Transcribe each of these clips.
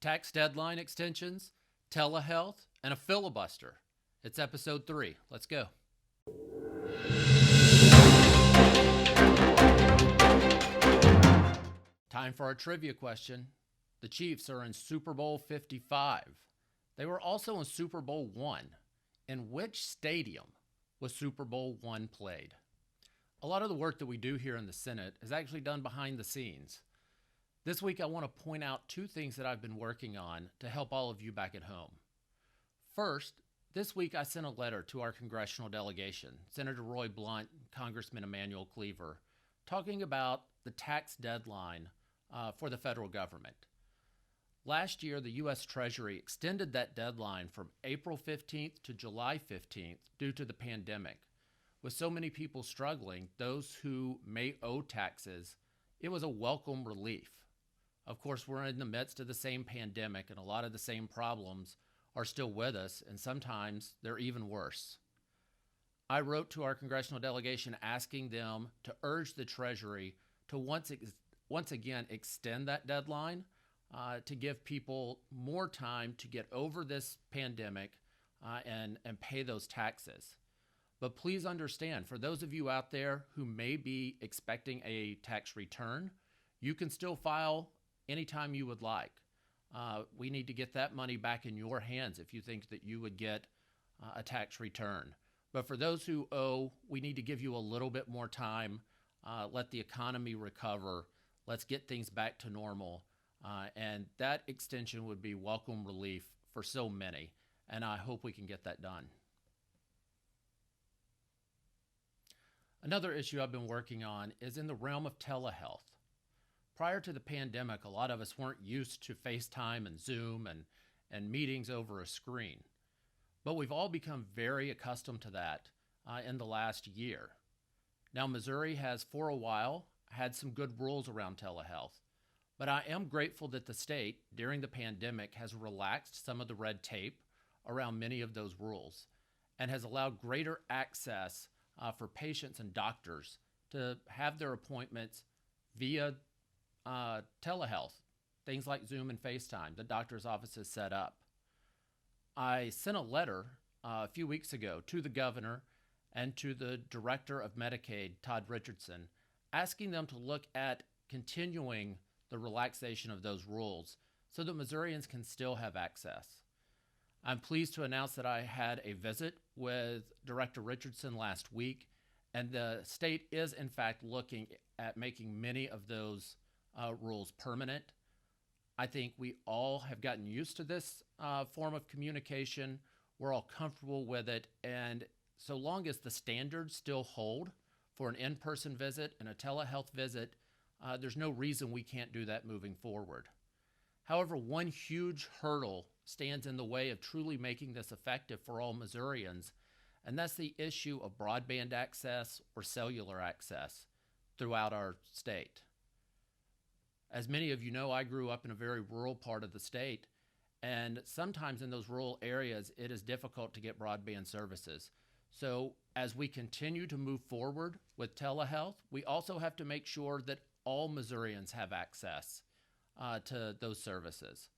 tax deadline extensions, telehealth, and a filibuster. It's episode 3. Let's go. Time for our trivia question. The Chiefs are in Super Bowl 55. They were also in Super Bowl 1. In which stadium was Super Bowl 1 played? A lot of the work that we do here in the Senate is actually done behind the scenes. This week, I want to point out 2 things that I've been working on to help all of you back at home. First, this week I sent a letter to our congressional delegation, Senator Roy Blunt, Congressman Emanuel Cleaver, talking about the tax deadline for the federal government. Last year, the U.S. Treasury extended that deadline from April 15th to July 15th due to the pandemic. With so many people struggling, those who may owe taxes, it was a welcome relief. Of course, we're in the midst of the same pandemic, and a lot of the same problems are still with us, and sometimes they're even worse. I wrote to our congressional delegation asking them to urge the Treasury to once again extend that deadline to give people more time to get over this pandemic and pay those taxes. But please understand, for those of you out there who may be expecting a tax return, you can still file anytime you would like. We need to get that money back in your hands if you think that you would get a tax return. But for those who owe, we need to give you a little bit more time, let the economy recover, let's get things back to normal. And that extension would be welcome relief for so many, and I hope we can get that done. Another issue I've been working on is in the realm of telehealth. Prior to the pandemic, a lot of us weren't used to FaceTime and Zoom and meetings over a screen. But we've all become very accustomed to that in the last year. Now, Missouri has, for a while, had some good rules around telehealth. But I am grateful that the state, during the pandemic, has relaxed some of the red tape around many of those rules and has allowed greater access for patients and doctors to have their appointments via telehealth, things like Zoom and FaceTime, the doctor's offices set up. I sent a letter a few weeks ago to the governor and to the director of Medicaid, Todd Richardson, asking them to look at continuing the relaxation of those rules so that Missourians can still have access. I'm pleased to announce that I had a visit with Director Richardson last week, and the state is in fact looking at making many of those rules permanent. I think we all have gotten used to this form of communication. We're all comfortable with it, and so long as the standards still hold for an in-person visit and a telehealth visit, there's no reason we can't do that moving forward. However, one huge hurdle stands in the way of truly making this effective for all Missourians, and that's the issue of broadband access or cellular access throughout our state. As many of you know, I grew up in a very rural part of the state, and sometimes in those rural areas, it is difficult to get broadband services. So as we continue to move forward with telehealth, we also have to make sure that all Missourians have access to those services.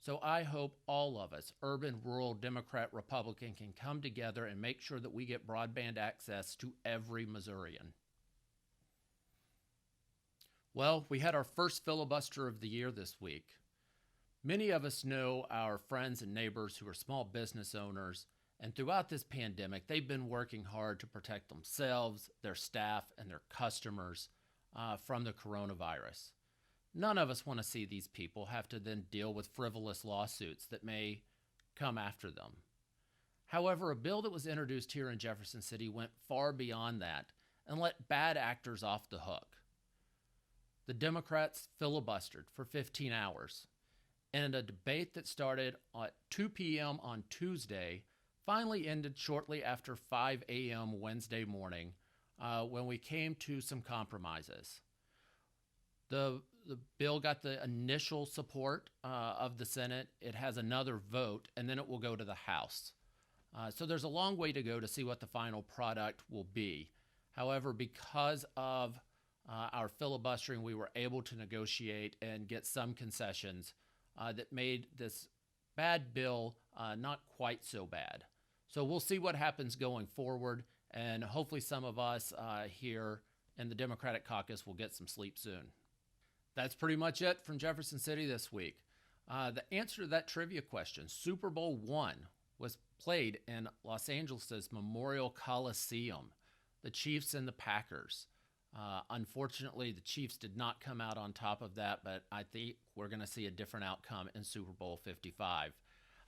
So I hope all of us, urban, rural, Democrat, Republican, can come together and make sure that we get broadband access to every Missourian. Well, we had our first filibuster of the year this week. Many of us know our friends and neighbors who are small business owners, and throughout this pandemic, they've been working hard to protect themselves, their staff, and their customers from the coronavirus. None of us want to see these people have to then deal with frivolous lawsuits that may come after them. However, a bill that was introduced here in Jefferson City went far beyond that and let bad actors off the hook. The Democrats filibustered for 15 hours, and a debate that started at 2 p.m. on Tuesday finally ended shortly after 5 a.m. Wednesday morning when we came to some compromises. The bill got the initial support of the Senate. It has another vote, and then it will go to the House. So there's a long way to go to see what the final product will be. However, because of our filibustering, we were able to negotiate and get some concessions that made this bad bill not quite so bad. So we'll see what happens going forward, and hopefully some of us here in the Democratic caucus will get some sleep soon. That's pretty much it from Jefferson City this week. The answer to that trivia question, Super Bowl I, was played in Los Angeles' Memorial Coliseum, the Chiefs and the Packers. Unfortunately, the Chiefs did not come out on top of that, but I think we're going to see a different outcome in Super Bowl 55.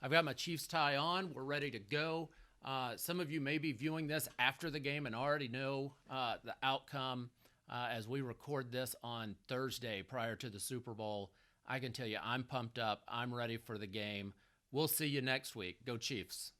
I've got my Chiefs tie on. We're ready to go. Some of you may be viewing this after the game and already know the outcome as we record this on Thursday prior to the Super Bowl. I can tell you I'm pumped up. I'm ready for the game. We'll see you next week. Go Chiefs.